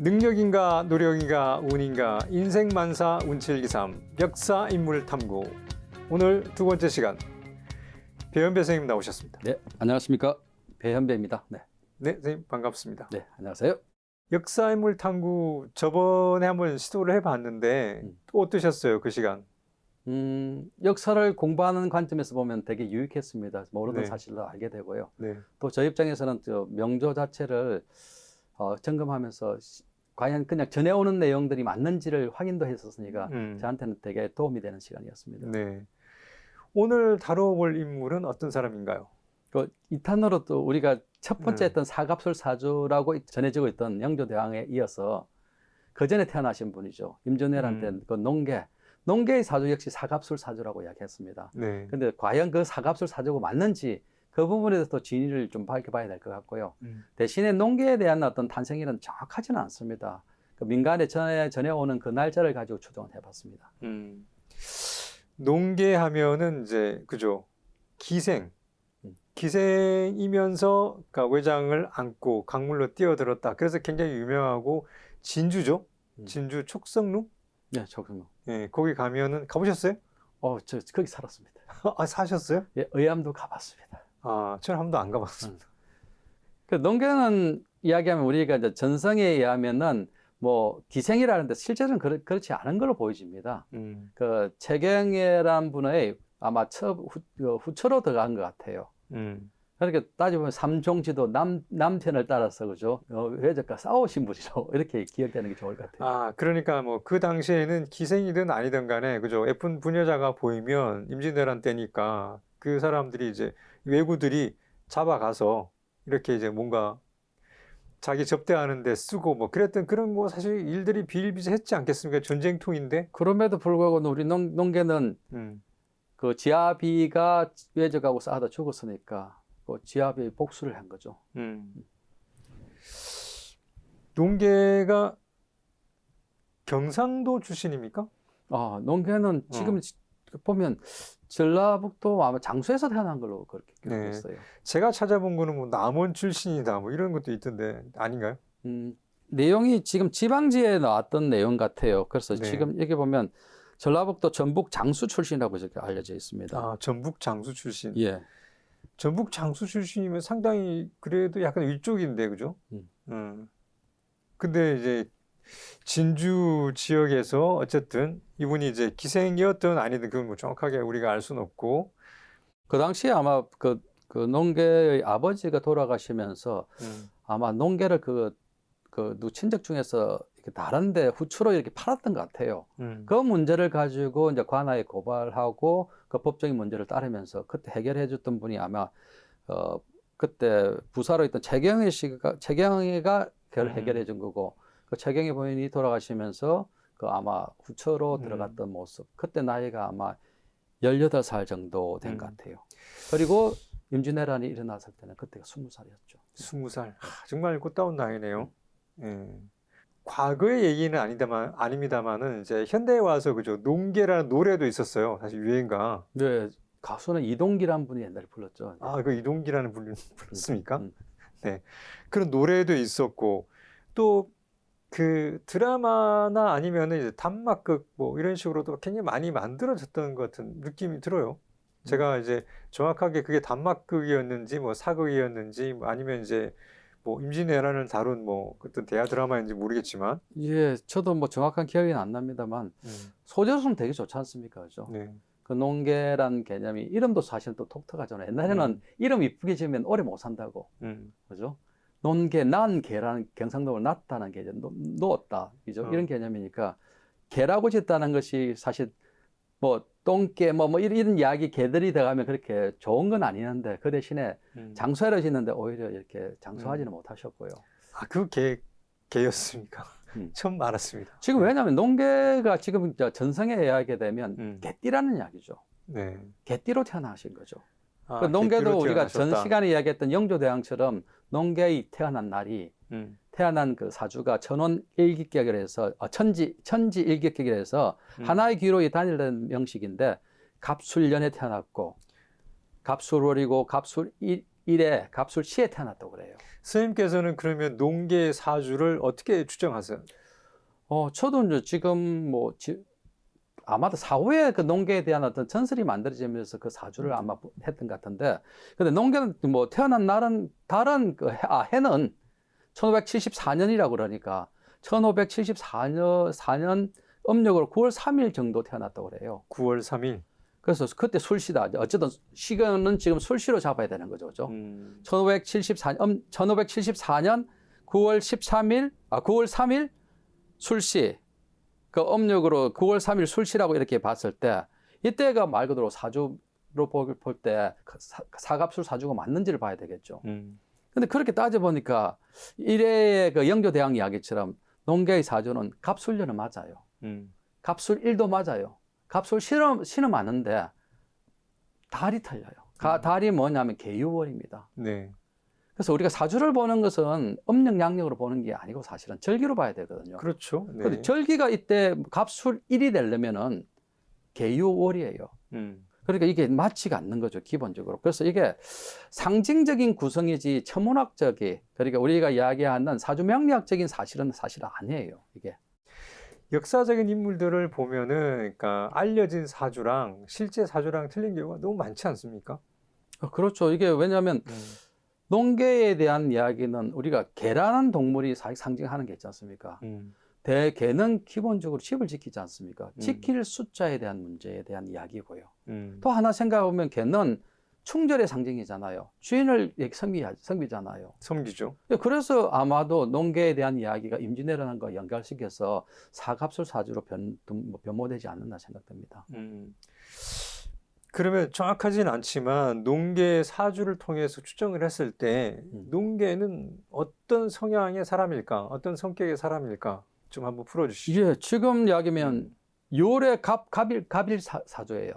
능력인가 노력인가 운인가 인생만사 운칠기삼 역사 인물 탐구. 오늘 두 번째 시간 배현배 선생님 나오셨습니다. 네, 안녕하십니까. 배현배입니다. 네. 네, 선생님 반갑습니다. 네, 안녕하세요. 역사 인물 탐구 저번에 한번 시도를 해봤는데 또 어떠셨어요 그 시간? 역사를 공부하는 관점에서 보면 되게 유익했습니다. 모르던 네. 사실도 알게 되고요. 네. 또 저 입장에서는 저 명조 자체를 점검하면서 과연 그냥 전해오는 내용들이 맞는지를 확인도 했었으니까 저한테는 되게 도움이 되는 시간이었습니다. 네. 오늘 다뤄볼 인물은 어떤 사람인가요? 그 2탄으로 또 우리가 첫 번째 했던 사갑술사주라고 전해지고 있던 영조대왕에 이어서 그 전에 태어나신 분이죠. 임진왜란때 그 농계의 사주 역시 사갑술사주라고 이야기했습니다. 네. 근데 과연 그 사갑술사주가 맞는지 그 부분에 대해서 또 진위를 좀 밝혀봐야 될 것 같고요. 대신에 농계에 대한 어떤 탄생일은 정확하지는 않습니다. 그 민간에 전해오는 그 날짜를 가지고 추정을 해봤습니다. 농계하면은 이제 그죠 기생이면서 그러니까 외장을 안고 강물로 뛰어들었다. 그래서 굉장히 유명하고 진주죠. 진주 촉성루. 네, 촉성루. 예, 거기 가면은 가보셨어요? 저 거기 살았습니다. 아, 사셨어요? 예, 의암도 가봤습니다. 아, 저는 한 번도 안 가봤습니다. 그 농계는 이야기하면 우리가 이제 전성에 의하면은 뭐 기생이라는데 실제로는 그렇지 않은 걸로 보여집니다. 그 최경예라는 분의 아마 후처로 들어간 것 같아요. 그렇게 따져보면 삼종지도 남편을 따라서 그죠 외적과 싸우신 분이죠. 이렇게 기억되는 게 좋을 것 같아요. 아, 그러니까 뭐 그 당시에는 기생이든 아니든 간에 그죠 예쁜 부녀자가 보이면 임진왜란 때니까 그 사람들이 이제 왜구들이 잡아가서 이렇게 이제 뭔가 자기 접대하는데 쓰고 뭐 그랬던 그런 뭐 사실 일들이 비일비재했지 않겠습니까? 전쟁통인데. 그럼에도 불구하고 우리 농계는 그 지아비가 외적하고 싸우다 죽었으니까 그 지아비의 복수를 한 거죠. 농계가 경상도 출신입니까? 농계는 지금 보면 전라북도 아마 장수에서 태어난 걸로 그렇게 기록했어요. 네. 제가 찾아본 거는 뭐 남원 출신이다 뭐 이런 것도 있던데 아닌가요? 내용이 지금 지방지에 나왔던 내용 같아요. 그래서 네. 지금 여기 보면 전라북도 전북 장수 출신이라고 이렇게 알려져 있습니다. 아, 전북 장수 출신. 예. 전북 장수 출신이면 상당히 그래도 약간 위쪽인데 그죠? 근데 이제 진주 지역에서 어쨌든 이분이 이제 기생이었든 아니든 그건 뭐 정확하게 우리가 알 수는 없고. 그 당시에 아마 그 농계의 아버지가 돌아가시면서 아마 농계를 누 친척 중에서 이렇게 다른데 후추로 이렇게 팔았던 것 같아요. 그 문제를 가지고 이제 관아에 고발하고 그 법적인 문제를 따르면서 그때 해결해 줬던 분이 아마 그때 부사로 있던 최경희가 그걸 해결해 준 거고 그 최경희 부인이 돌아가시면서 그 아마 후처로 들어갔던 모습. 그때 나이가 아마 18살 정도 된 것 같아요. 그리고 임진왜란이 일어났을 때는 그때가 20살이었죠. 20살. 정말 꽃다운 나이네요. 과거의 얘기는 아닙니다만은 이제 현대에 와서 그죠 농계라는 노래도 있었어요. 사실 유행가. 네, 가수는 이동기라는 분이 옛날에 불렀죠. 아, 그 이동기라는 분이 불렀습니까? 네, 그런 노래도 있었고 또 그 드라마나 아니면은 이제 단막극 뭐 이런 식으로도 굉장히 많이 만들어졌던 것 같은 느낌이 들어요. 제가 이제 정확하게 그게 단막극이었는지 뭐 사극이었는지 뭐 아니면 이제 뭐 임진왜란을 다룬 뭐 어떤 대하 드라마인지 모르겠지만 예, 저도 뭐 정확한 기억이 안 납니다만 소재로는 되게 좋지 않습니까, 그죠? 네. 그 농계란 개념이 이름도 사실 또 독특하잖아요. 옛날에는 이름 이쁘게 지으면 오래 못 산다고, 그죠? 논계, 난 개라는 경상도를 낳다는 게 이제 놓았다, 그죠? 이런 개념이니까 개라고 짓다는 것이 사실 뭐 똥개 뭐 이런 이야기 개들이 들어가면 그렇게 좋은 건 아니는데 그 대신에 장수하려 짓는데 오히려 이렇게 장수하지는 못하셨고요. 아, 그 개였습니까? 처음 알았습니다. 지금 왜냐하면 농계가 지금 전성에 이야기하게 되면 개띠라는 이야기죠. 네. 개띠로 태어나신 거죠. 아, 그 농계도 우리가 태어나셨다. 전 시간에 이야기했던 영조대왕처럼 농계의 태어난 날이 태어난 그 사주가 천원일기격이라 해서 천지일기격이라 해서 하나의 귀로 단일된 명식인데 갑술년에 태어났고 갑술월이고 갑술 일에 갑술 시에 태어났다고 그래요. 선생님께서는 그러면 농계 사주를 어떻게 추정하세요? 저도 이제 지금 뭐 아마도 사후에 그 농계에 대한 어떤 전설이 만들어지면서 그 사주를 아마 했던 것 같은데, 근데 농계는 뭐 태어난 날은 다른 해는 1574년이라고 그러니까 1574년 음력으로 9월 3일 정도 태어났다고 그래요. 9월 3일. 그래서 그때 술시다. 어쨌든 시간은 지금 술시로 잡아야 되는 거죠. 그죠? 1574년 9월 3일 술시. 그 음력으로 9월 3일 술시라고 이렇게 봤을 때 이때가 말 그대로 사주로 볼 때 사갑술 사주가 맞는지를 봐야 되겠죠. 근데 그렇게 따져보니까 일의 그 영조대왕 이야기처럼 농계의 사주는 갑술년은 맞아요. 갑술 1도 맞아요. 갑술 신은 맞는데 달이 틀려요. 달이 뭐냐면 계유월입니다. 네. 그래서 우리가 사주를 보는 것은 음력 양력으로 보는 게 아니고 사실은 절기로 봐야 되거든요. 그렇죠. 네. 근데 절기가 이때 갑술 1이 되려면은 계유월이에요. 그러니까 이게 맞지가 않는 거죠, 기본적으로. 그래서 이게 상징적인 구성이지 천문학적이, 그러니까 우리가 이야기하는 사주명리학적인 사실은 사실 아니에요, 이게. 역사적인 인물들을 보면은, 그러니까 알려진 사주랑 실제 사주랑 틀린 경우가 너무 많지 않습니까? 그렇죠. 이게 왜냐하면 농계에 대한 이야기는 우리가 개라는 동물이 상징하는 게 있지 않습니까? 개는 기본적으로 집을 지키지 않습니까? 지킬 숫자에 대한 문제에 대한 이야기고요. 또 하나 생각해보면 개는 충절의 상징이잖아요. 주인을 섬기잖아요. 섬기죠. 그래서 아마도 농계에 대한 이야기가 임진왜란과 거 연결시켜서 사갑술 사주로 변모되지 않는다 생각됩니다. 그러면 정확하지는 않지만 농계 사주를 통해서 추정을 했을 때 농계는 어떤 성향의 사람일까? 어떤 성격의 사람일까? 좀 한번 풀어주시죠. 예, 지금 이야기면 요래 갑일 사주예요.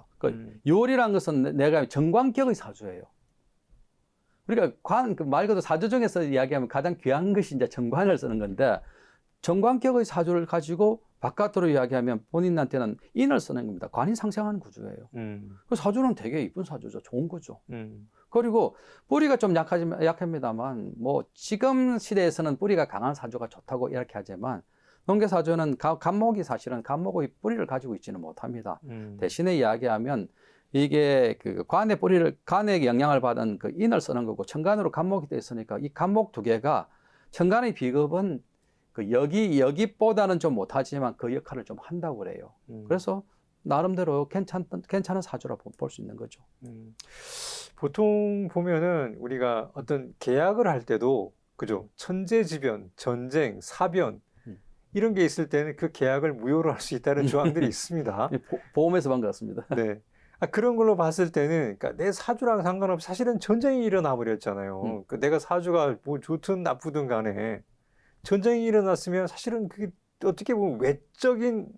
요리란 것은 내가 정관격의 사주예요. 우리가 말 그대로 사주 중에서 이야기하면 가장 귀한 것이 이제 정관을 쓰는 건데, 정관격의 사주를 가지고 바깥으로 이야기하면 본인한테는 인을 쓰는 겁니다. 관이 상생하는 구조예요. 그 사주는 되게 이쁜 사주죠. 좋은 거죠. 그리고 뿌리가 좀 약합니다만, 뭐 지금 시대에서는 뿌리가 강한 사주가 좋다고 이렇게 하지만, 농계 사주는 간목이 사실은 간목의 뿌리를 가지고 있지는 못합니다. 대신에 이야기하면 이게 그 간의 영향을 받은 그 인을 쓰는 거고, 천간으로 간목이 되어 있으니까 이 간목 두 개가, 천간의 비급은 그 여기보다는 좀 못하지만 그 역할을 좀 한다고 그래요. 그래서 나름대로 괜찮은 사주라고 볼 수 있는 거죠. 보통 보면은 우리가 어떤 계약을 할 때도, 그죠? 천재지변, 전쟁, 사변, 이런 게 있을 때는 그 계약을 무효로 할 수 있다는 조항들이 있습니다. 보험에서 본 것 같습니다. 네. 그런 걸로 봤을 때는, 그러니까 내 사주랑 상관없이 사실은 전쟁이 일어나 버렸잖아요. 내가 사주가 뭐 좋든 나쁘든 간에 전쟁이 일어났으면 사실은 그게 어떻게 보면 외적인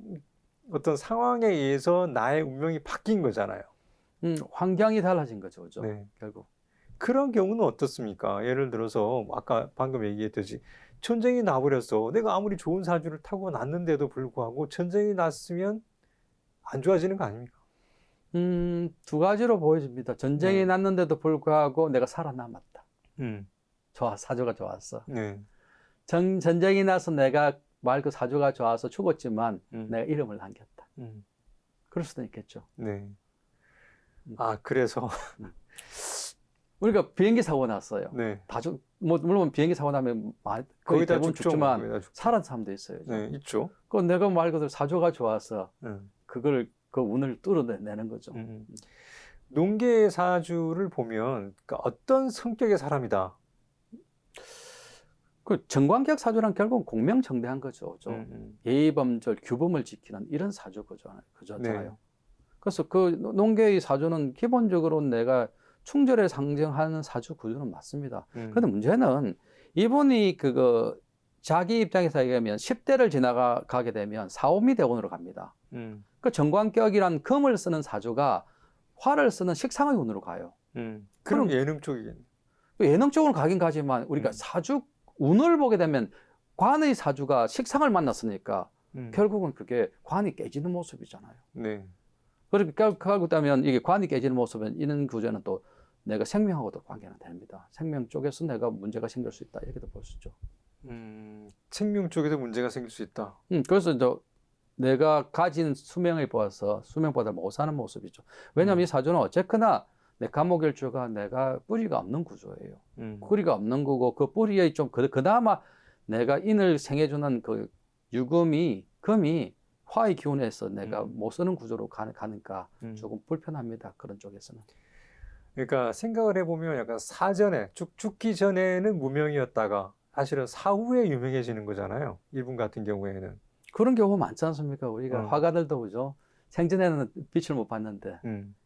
어떤 상황에 의해서 나의 운명이 바뀐 거잖아요. 환경이 달라진 거죠, 그죠? 네. 결국. 그런 경우는 어떻습니까? 예를 들어서 아까 방금 얘기했듯이 전쟁이 나버렸어. 내가 아무리 좋은 사주를 타고 났는데도 불구하고 전쟁이 났으면 안 좋아지는 거 아닙니까? 두 가지로 보여집니다. 전쟁이 났는데도 불구하고 내가 살아남았다. 사주가 좋았어. 네. 전쟁이 나서 내가 그 사주가 좋아서 죽었지만 내가 이름을 남겼다. 그럴 수도 있겠죠. 네. 그래서 우리가 비행기 사고 났어요. 네. 물론 비행기 사고 나면 거의 대부분 죽지만 살아난 사람도 있어요. 네, 있죠. 내가 말 그대로 사주가 좋아서 그 운을 뚫어내는 거죠. 농계 사주를 보면 그러니까 어떤 성격의 사람이다. 그 정관격 사주란 결국은 공명정대한 거죠. 예의범절, 규범을 지키는 이런 사주 그거잖아요. 네. 그래서 그 농계의 사주는 기본적으로 내가 충절에 상징하는 사주 구조는 맞습니다. 그런데 문제는 이분이 자기 입장에서 얘기하면 10대를 지나가게 되면 사오미 대운으로 갑니다. 그 정관격이란 금을 쓰는 사주가 화를 쓰는 식상의 운으로 가요. 그럼 예능 쪽이겠네. 예능 쪽으로 가긴 가지만 우리가 사주 운을 보게 되면 관의 사주가 식상을 만났으니까 결국은 그게 관이 깨지는 모습이잖아요. 네. 그렇게 결국 따면 이게 관이 깨지는 모습은 이런 구조는 또 내가 생명하고도 관계는 됩니다. 생명 쪽에서 내가 문제가 생길 수 있다. 이렇게도 볼 수 있죠. 생명 쪽에도 문제가 생길 수 있다. 그래서 이제 내가 가진 수명을 보아서 수명보다 못 사는 모습이죠. 왜냐하면 이 사주는 어쨌거나 내 간목일주가 내가 뿌리가 없는 구조예요. 뿌리가 없는 거고 그 뿌리에 좀 그나마 내가 인을 생해주는 그 유금이 금이 화의 기운에서 내가 못 쓰는 구조로 가니까 조금 불편합니다. 그런 쪽에서는. 그러니까 생각을 해보면 약간 사전에 죽기 전에는 무명이었다가 사실은 사후에 유명해지는 거잖아요. 이분 같은 경우에는. 그런 경우 많지 않습니까? 우리가 화가들도 그죠. 생전에는 빛을 못 봤는데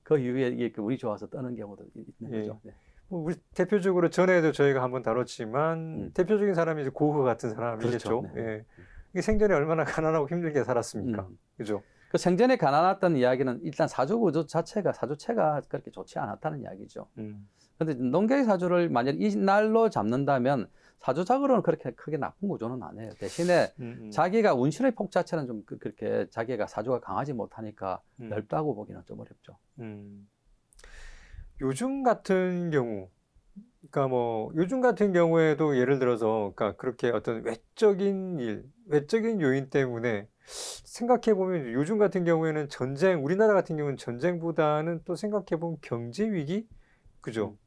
그 이후에 이게 운이 좋아서 뜨는 경우도 있는 거죠. 네. 뭐 우리 대표적으로 전에도 저희가 한번 다뤘지만 대표적인 사람이 이제 고흐 같은 사람이겠죠. 그렇죠. 네. 예. 이게 생전에 얼마나 가난하고 힘들게 살았습니까? 그죠? 그 생전에 가난했던 이야기는 일단 사주 구조 자체가 사주체가 그렇게 좋지 않았다는 이야기죠. 근데 농계의 사주를 만약 이 날로 잡는다면 사주작으로는 그렇게 크게 나쁜 구조는 아니에요. 대신에 자기가 운신의 폭 자체는 좀 그렇게 자기가 사주가 강하지 못하니까 넓다고 보기는 좀 어렵죠. 요즘 같은 경우, 그러니까 뭐 요즘 같은 경우에도 예를 들어서, 그러니까 그렇게 어떤 외적인 일, 외적인 요인 때문에 생각해 보면 요즘 같은 경우에는 전쟁, 우리나라 같은 경우는 전쟁보다는 또 생각해 보면 경제 위기, 그죠?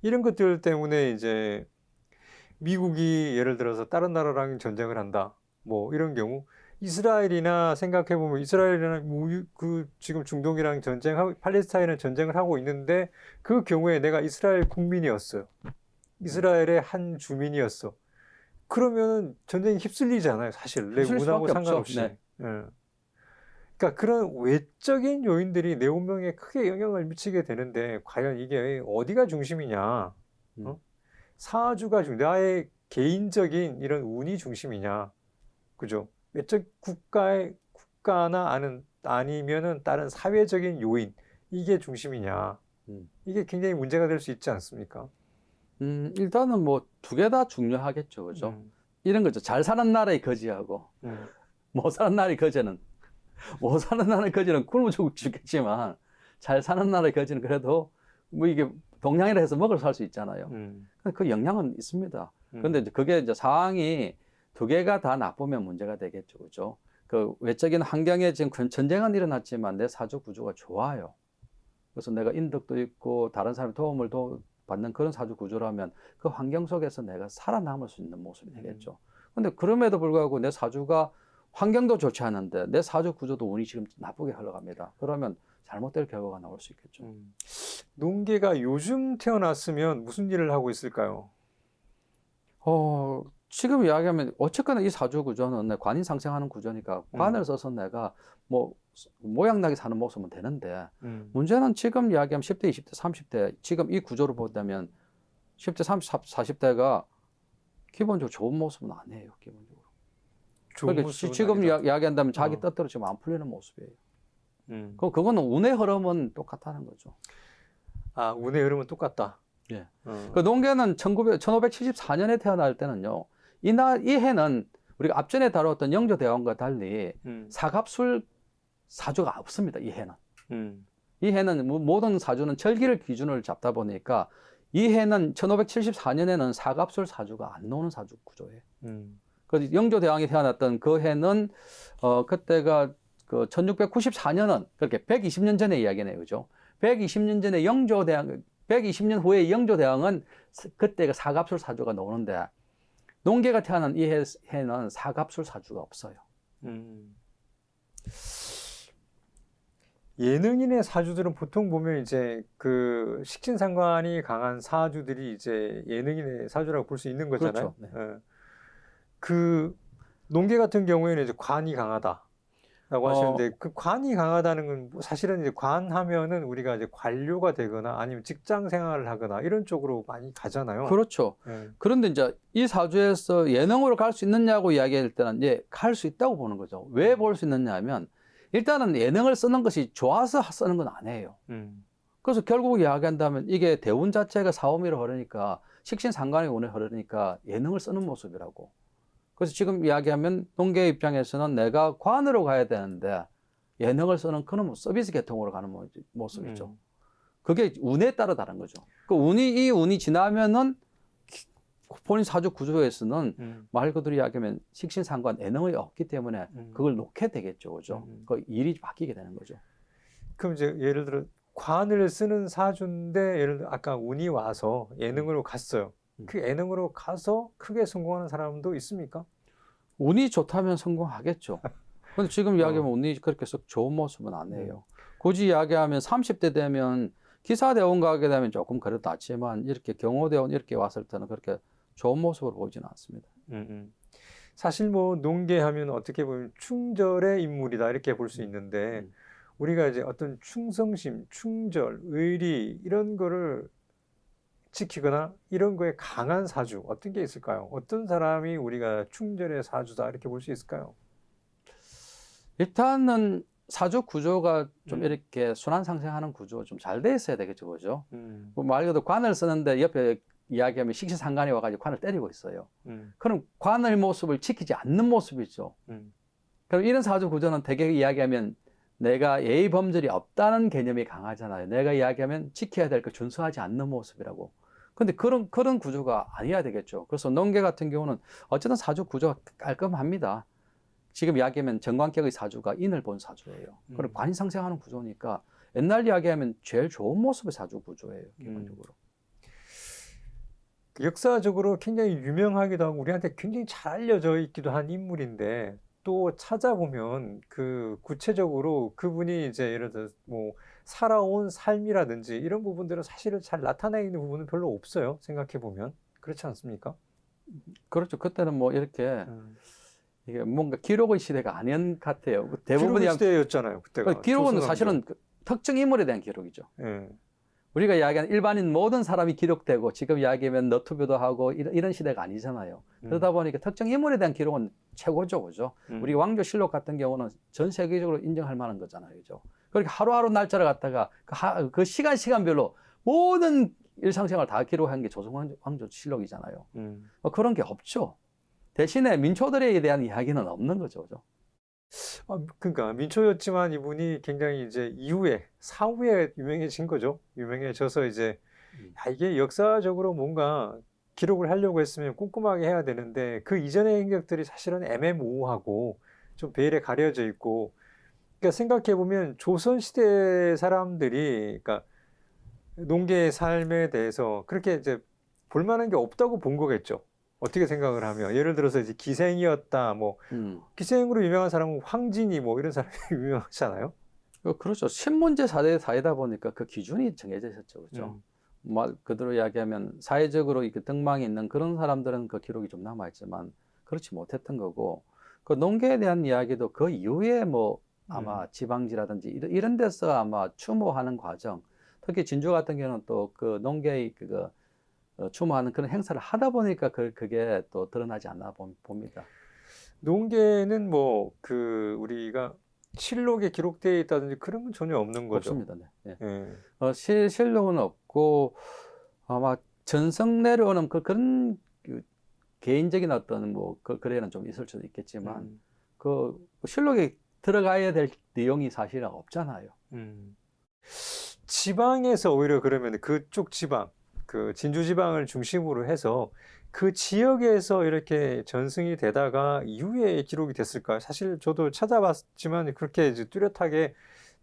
이런 것들 때문에 이제 미국이 예를 들어서 다른 나라랑 전쟁을 한다, 뭐 이런 경우. 이스라엘이나 생각해 보면 이스라엘이나 그 지금 중동이랑 전쟁하고 팔레스타인은 전쟁을 하고 있는데 그 경우에 내가 이스라엘 국민이었어요. 이스라엘의 한 주민이었어. 그러면 전쟁에 휩쓸리잖아요, 사실. 내 운하고 상관없이. 네. 그러니까 그런 외적인 요인들이 내 운명에 크게 영향을 미치게 되는데 과연 이게 어디가 중심이냐? 사주가 나의 개인적인 이런 운이 중심이냐? 그죠? 외적 국가나 아니면은 다른 사회적인 요인, 이게 중심이냐? 이게 굉장히 문제가 될 수 있지 않습니까? 일단은 뭐 두 개 다 중요하겠죠, 그죠? 이런 거죠. 잘 사는 나라의 거지하고 못 사는 나라의 거지는 못 사는 나라의 거지는 굶어 죽겠지만 잘 사는 나라의 거지는 그래도 뭐 이게 동양이라 해서 먹을 살 수 있잖아요. 그 영향은 있습니다. 그런데 이제 그게 이제 상황이 두 개가 다 나쁘면 문제가 되겠죠, 그죠? 그 외적인 환경에 지금 전쟁은 일어났지만 내 사주 구조가 좋아요. 그래서 내가 인덕도 있고 다른 사람의 도움을 받는 그런 사주 구조라면 그 환경 속에서 내가 살아남을 수 있는 모습이 되겠죠. 근데 그럼에도 불구하고 내 사주가 환경도 좋지 않은데 내 사주 구조도 운이 지금 나쁘게 흘러갑니다. 그러면 잘못될 결과가 나올 수 있겠죠. 농계가 요즘 태어났으면 무슨 일을 하고 있을까요? 지금 이야기하면 어쨌거나 이 사주 구조는 내 관인 상생하는 구조니까 관을 써서 내가 뭐 모양나게 사는 모습은 되는데 문제는 지금 이야기하면 10대, 20대, 30대 지금 이 구조를 보다면 10대, 30, 40대가 기본적으로 좋은 모습은 아니에요. 기본적으로. 그러니까 지금 이야기한다면 자기 뜻대로 지금 안 풀리는 모습이에요. 그거는 운의 흐름은 똑같다는 거죠. 아, 운의 흐름은 똑같다. 예. 그 농계는 1574년에 태어날 때는요, 이 해는 우리가 앞전에 다뤘던 영조대왕과 달리 사갑술 사주가 없습니다. 이 해는. 이 해는 모든 사주는 절기를 기준으로 잡다 보니까 이 해는 1574년에는 사갑술 사주가 안 나오는 사주 구조예요. 그 영조대왕이 태어났던 그 해는 그때가 그 1694년은 그렇게 120년 전의 이야기네요, 그죠? 120년 전에 120년 후에 영조대왕은 그때가 사갑술 사주가 나오는데 농계가 태어난 이 해는 사갑술 사주가 없어요. 예능인의 사주들은 보통 보면 이제 그 식신상관이 강한 사주들이 이제 예능인의 사주라고 볼 수 있는 거잖아요. 그렇죠. 네. 그 농계 같은 경우에는 이제 관이 강하다. 라고 하시는데 그 관이 강하다는 건 사실은 이제 관하면은 우리가 이제 관료가 되거나 아니면 직장 생활을 하거나 이런 쪽으로 많이 가잖아요. 그렇죠. 그런데 이제 이 사주에서 예능으로 갈 수 있느냐고 이야기할 때는 이제 갈 수 있다고 보는 거죠. 왜 볼 수 있느냐 하면 일단은 예능을 쓰는 것이 좋아서 쓰는 건 아니에요. 그래서 결국 이야기한다면 이게 대운 자체가 사오미로 흐르니까 식신상관의 운에 흐르니까 예능을 쓰는 모습이라고. 그래서 지금 이야기하면 농계 입장에서는 내가 관으로 가야 되는데 예능을 쓰는 그런 서비스 계통으로 가는 모습이죠. 그게 운에 따라 다른 거죠. 그 이 운이 지나면은 본인 사주 구조에서는 말 그대로 이야기하면 식신상관 애능이 없기 때문에 그걸 놓게 되겠죠, 그죠? 그 일이 바뀌게 되는 거죠. 그럼 이제 예를 들어 관을 쓰는 사주인데 예를 들어 아까 운이 와서 예능으로 갔어요. 그 예능으로 가서 크게 성공하는 사람도 있습니까? 운이 좋다면 성공하겠죠. 근데 지금 이야기하면 운이 그렇게 썩 좋은 모습은 아니에요. 굳이 이야기하면 30대 되면 기사대원 가게 되면 조금 그래도 낫지만 이렇게 경호대원 이렇게 왔을 때는 그렇게 좋은 모습으로 보이지는 않습니다. 사실 뭐 농계하면 어떻게 보면 충절의 인물이다 이렇게 볼 수 있는데 우리가 이제 어떤 충성심, 충절, 의리 이런 거를 지키거나 이런 거에 강한 사주 어떤 게 있을까요? 어떤 사람이 우리가 충절의 사주다 이렇게 볼 수 있을까요? 일단은 사주 구조가 좀 이렇게 순환상생하는 구조 좀 잘 돼 있어야 되겠죠, 그죠? 뭐 말 그대로 관을 쓰는데 옆에 이야기하면 식신상관이 와가지고 관을 때리고 있어요. 그럼 관의 모습을 지키지 않는 모습이죠. 그럼 이런 사주 구조는 대개 이야기하면 내가 예의 범절이 없다는 개념이 강하잖아요. 내가 이야기하면 지켜야 될 거 준수하지 않는 모습이라고. 근데 그런 구조가 아니어야 되겠죠. 그래서 농계 같은 경우는 어쨌든 사주 구조가 깔끔합니다. 지금 이야기하면 정관격의 사주가 인을 본 사주예요. 그럼 관상생하는 구조니까 옛날 이야기하면 제일 좋은 모습의 사주 구조예요. 기본적으로. 역사적으로 굉장히 유명하기도 하고 우리한테 굉장히 잘 알려져 있기도 한 인물인데 또 찾아보면 그 구체적으로 그분이 이제 예를 들어 뭐 살아온 삶이라든지 이런 부분들은 사실은 잘 나타나 있는 부분은 별로 없어요. 생각해 보면 그렇지 않습니까? 그렇죠. 그때는 뭐 이렇게 이게 뭔가 기록의 시대가 아닌 것 같아요. 대부분 시대였잖아요. 그때가. 기록은 사실은 그 특정 인물에 대한 기록이죠. 예. 우리가 이야기하는 일반인 모든 사람이 기록되고 지금 이야기하면 너튜브도 하고 이런 시대가 아니잖아요. 그러다 보니까 특정 인물에 대한 기록은 최고죠, 그죠? 우리 왕조실록 같은 경우는 전 세계적으로 인정할 만한 거잖아요, 그죠? 그렇게 하루하루 날짜를 갖다가 그 시간별로 모든 일상생활 다 기록한 게 조선왕조실록이잖아요. 그런 게 없죠. 대신에 민초들에 대한 이야기는 없는 거죠, 그죠? 그러니까 민초였지만 이분이 굉장히 이제 이후에 사후에 유명해진 거죠. 유명해져서 이제 이게 역사적으로 뭔가 기록을 하려고 했으면 꼼꼼하게 해야 되는데 그 이전의 행적들이 사실은 애매모호하고 좀 베일에 가려져 있고 그러니까 생각해 보면 조선 시대 사람들이 그러니까 농계의 삶에 대해서 그렇게 이제 볼 만한 게 없다고 본 거겠죠. 어떻게 생각을 하면 예를 들어서 이제 기생이었다 뭐 기생으로 유명한 사람은 황진이 뭐 이런 사람이 유명하잖아요. 그렇죠. 신문제 사회다 보니까 그 기준이 정해져 있었죠, 그렇죠. 말 그대로 이야기하면 사회적으로 이렇게 등망이 있는 그런 사람들은 그 기록이 좀 남아 있지만 그렇지 못했던 거고 그 농계에 대한 이야기도 그 이후에 뭐 아마 지방지라든지 이런 데서 아마 추모하는 과정, 특히 진주 같은 경우는 또 그 농계의 추모하는 그런 행사를 하다 보니까 그게 또 드러나지 않나 봅니다. 농계는 뭐 그 우리가 실록에 기록되어 있다든지 그런 건 전혀 없는 거죠. 없습니다. 네. 예. 실록은 없고 아마 전성 내려오는 그런 개인적인 어떤 뭐 그래는 좀 있을 수도 있겠지만 그 실록에 들어가야 될 내용이 사실은 없잖아요. 지방에서 오히려 그러면 그쪽 지방 그 진주 지방을 중심으로 해서 그 지역에서 이렇게 전승이 되다가 이후에 기록이 됐을까요? 사실 저도 찾아봤지만 그렇게 이제 뚜렷하게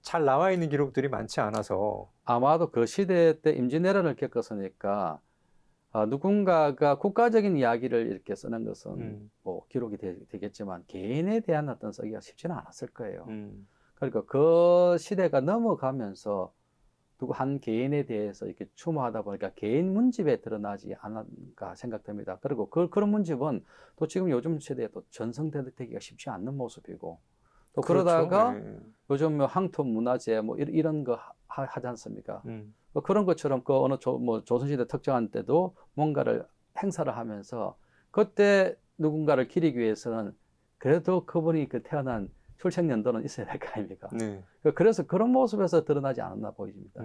잘 나와 있는 기록들이 많지 않아서 아마도 그 시대 때 임진왜란을 겪었으니까 누군가가 국가적인 이야기를 이렇게 쓰는 것은 뭐 기록이 되겠지만 개인에 대한 어떤 쓰기가 쉽지는 않았을 거예요. 그러니까 그 시대가 넘어가면서 누구 한 개인에 대해서 이렇게 추모하다 보니까 개인 문집에 드러나지 않을까 생각됩니다. 그리고 그런 문집은 또 지금 요즘 시대에 또 전성되기가 쉽지 않는 모습이고 또 그렇죠. 그러다가 네. 요즘 뭐 항토 문화재 뭐 이런 거 하지 않습니까? 그런 것처럼 그 어느 뭐 조선시대 특정한 때도 뭔가를 행사를 하면서 그때 누군가를 기리기 위해서는 그래도 그분이 그 태어난 출생 연도는 있어야 될 거 아닙니까? 네. 그래서 그런 모습에서 드러나지 않았나 보입니다.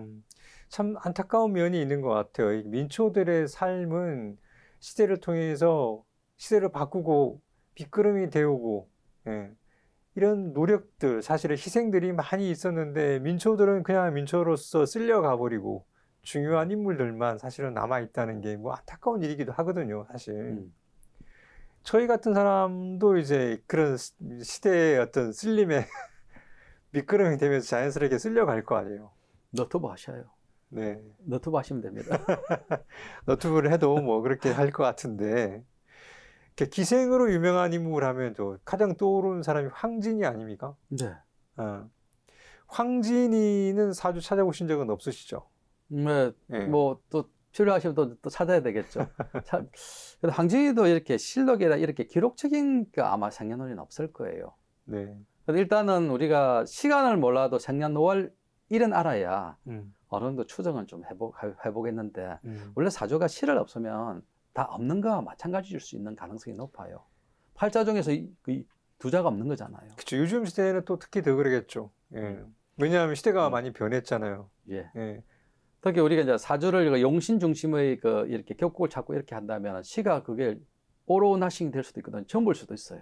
참 안타까운 면이 있는 것 같아요. 이 민초들의 삶은 시대를 통해서 시대를 바꾸고 빗구름이 되오고 예. 이런 노력들, 사실은 희생들이 많이 있었는데 민초들은 그냥 민초로서 쓸려가 버리고 중요한 인물들만 사실은 남아 있다는 게 뭐 안타까운 일이기도 하거든요, 사실. 저희 같은 사람도 이제 그런 시대의 어떤 쓸림에 미끄럼이 되면서 자연스럽게 쓸려갈 거 아니에요. 너튜브 하셔요. 네. 너튜브 하시면 됩니다. 너튜브를 해도 뭐 그렇게 할 것 같은데, 이렇게 기생으로 유명한 인물 하면 또 가장 떠오르는 사람이 황진이 아닙니까? 네. 황진이는 사주 찾아보신 적은 없으시죠? 네, 네. 뭐 또 필요하시면 또 찾아야 되겠죠. 근데 황진이도 이렇게 실록이라 이렇게 기록적인 게 아마 생년월일은 없을 거예요. 네. 근데 일단은 우리가 시간을 몰라도 생년월일은 알아야 어느 정도 추정은 좀 해보겠는데 원래 사주가 실을 없으면 다 없는 거와 마찬가지일 수 있는 가능성이 높아요. 팔자 중에서 이 두자가 없는 거잖아요. 그렇죠. 요즘 시대에는 또 특히 더 그러겠죠. 예. 왜냐하면 시대가 많이 변했잖아요. 예. 예. 특히 우리가 이제 사주를 용신 중심의 이렇게 격국을 찾고 이렇게 한다면 시가 그게 오로나싱이 될 수도 있거든요. 전부일 수도 있어요.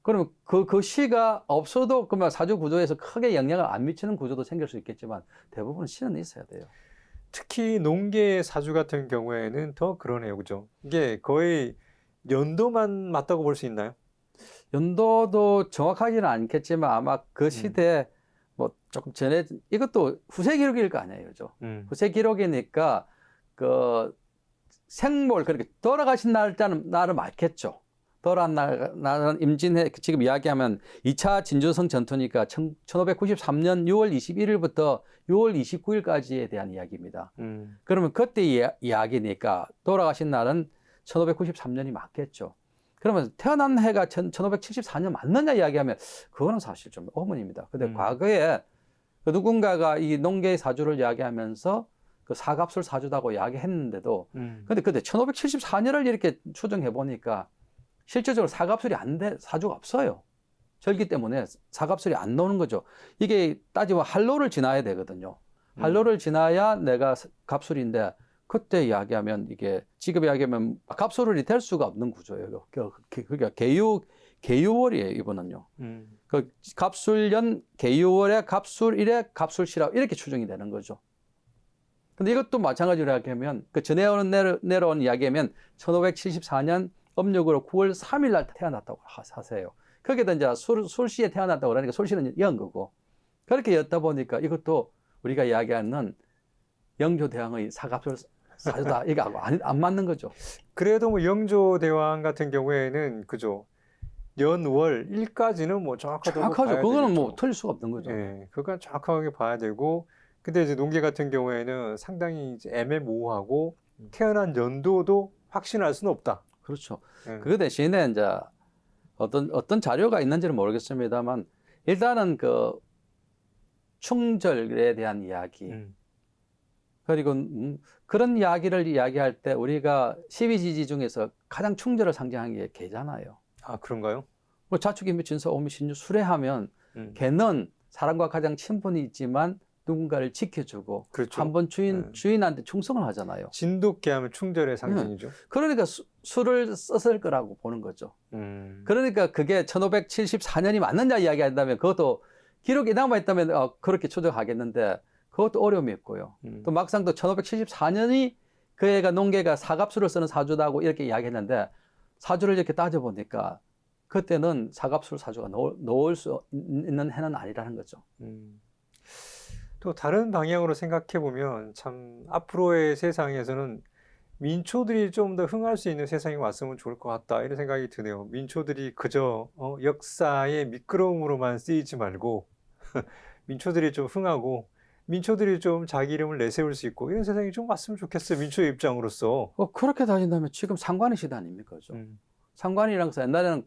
그러면 그 시가 없어도 그러면 사주 구조에서 크게 영향을 안 미치는 구조도 생길 수 있겠지만 대부분 시는 있어야 돼요. 특히 농계 사주 같은 경우에는 더 그러네요. 그죠? 이게 거의 연도만 맞다고 볼 수 있나요? 연도도 정확하지는 않겠지만 아마 그 시대에 뭐 조금 전에 이것도 후세 기록일 거 아니에요. 그죠? 후세 기록이니까 그 생몰 그렇게 돌아가신 날은 맞겠죠. 돌아간 날은 임진해 지금 이야기하면 2차 진주성 전투니까 1593년 6월 21일부터 6월 29일까지에 대한 이야기입니다. 그러면 그때 이야기니까 돌아가신 날은 1593년이 맞겠죠. 그러면 태어난 해가 1574년 맞느냐 이야기하면 그거는 사실 좀 의문입니다. 근데 과거에 누군가가 이 농계의 사주를 이야기하면서 그 사갑술 사주다고 이야기했는데도 근데 그때 1574년을 이렇게 추정해 보니까 실질적으로 사갑술이 사주가 없어요. 절기 때문에 사갑술이 안 나오는 거죠. 이게 따지면 한로를 지나야 되거든요. 한로를 지나야 내가 갑술인데 그때 이야기하면 이게 지금 이야기하면 갑술이 될 수가 없는 구조예요. 그러니까 계유월이에요, 이번은요. 그 갑술년 계유월에 갑술일에 갑술시라 이렇게 추정이 되는 거죠. 근데 이것도 마찬가지로 이야기하면 그 전에 내려온 이야기하면 1574년 음력으로 9월 3일 날 태어났다고 하세요. 거기에다 이제 술시에 태어났다고 그러니까 술시는 연 거고 그렇게 였다 보니까 이것도 우리가 이야기하는 영조대왕의 사갑술 사주다 이게 안 맞는 거죠. 그래도 뭐 영조대왕 같은 경우에는 그죠. 연월 일까지는 뭐 정확하다고 정확하죠. 봐야 그거는 되겠죠. 뭐 틀릴 수가 없는 거죠. 예, 그건 정확하게 봐야 되고, 근데 이제 농계 같은 경우에는 상당히 이제 애매모호하고 태어난 연도도 확신할 수는 없다. 그렇죠. 예. 그 대신에 이제 어떤 자료가 있는지는 모르겠습니다만 일단은 그 충절에 대한 이야기 그리고 그런 이야기를 이야기할 때 우리가 12지지 중에서 가장 충절을 상징하는 게 개잖아요. 아, 그런가요? 뭐 자축인묘 진서 오미 신유 수레하면 개는 사람과 가장 친분이 있지만 누군가를 지켜주고 그렇죠. 한번 주인한테 충성을 하잖아요. 진돗개 하면 충절의 상징이죠. 그러니까 술을 썼을 거라고 보는 거죠. 그러니까 그게 1574년이 맞느냐 이야기한다면 그것도 기록이 남아있다면 그렇게 추정하겠는데 그것도 어려움이 있고요. 또 막상 또 1574년이 그 애가 농계가 사갑술을 쓰는 사주다고 이렇게 이야기했는데 사주를 이렇게 따져보니까 그때는 사갑술 사주가 놓을 수 있는 해는 아니라는 거죠. 또 다른 방향으로 생각해 보면 참 앞으로의 세상에서는 민초들이 좀 더 흥할 수 있는 세상이 왔으면 좋을 것 같다 이런 생각이 드네요. 민초들이 그저 역사의 미끄러움으로만 쓰이지 말고 민초들이 좀 흥하고 민초들이 좀 자기 이름을 내세울 수 있고 이런 세상이 좀 왔으면 좋겠어요. 민초의 입장으로서. 그렇게 따진다면 지금 상관의 시대 아닙니까? 상관이라는 것은 옛날에는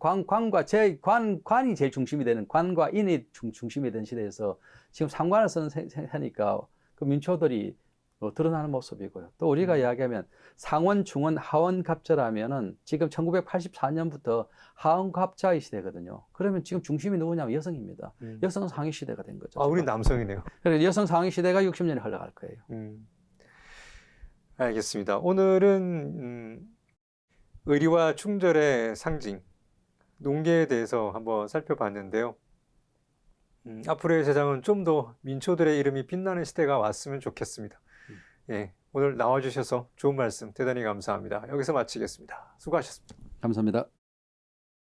관이 제일 중심이 되는 관과 인이 중심이 된 시대에서 지금 상관을 쓰는 세니까 그 민초들이 드러나는 모습이고요. 또 우리가 이야기하면 상원, 중원, 하원 갑자라면은 지금 1984년부터 하원 갑자의 시대거든요. 그러면 지금 중심이 누구냐면 여성입니다. 여성 상위 시대가 된 거죠. 아, 우리 남성이네요. 그래서 여성 상위 시대가 60년이 흘러갈 거예요. 알겠습니다. 오늘은 의리와 충절의 상징, 농계에 대해서 한번 살펴봤는데요. 앞으로의 세상은 좀 더 민초들의 이름이 빛나는 시대가 왔으면 좋겠습니다. 예, 오늘 나와주셔서 좋은 말씀 대단히 감사합니다. 여기서 마치겠습니다. 수고하셨습니다. 감사합니다.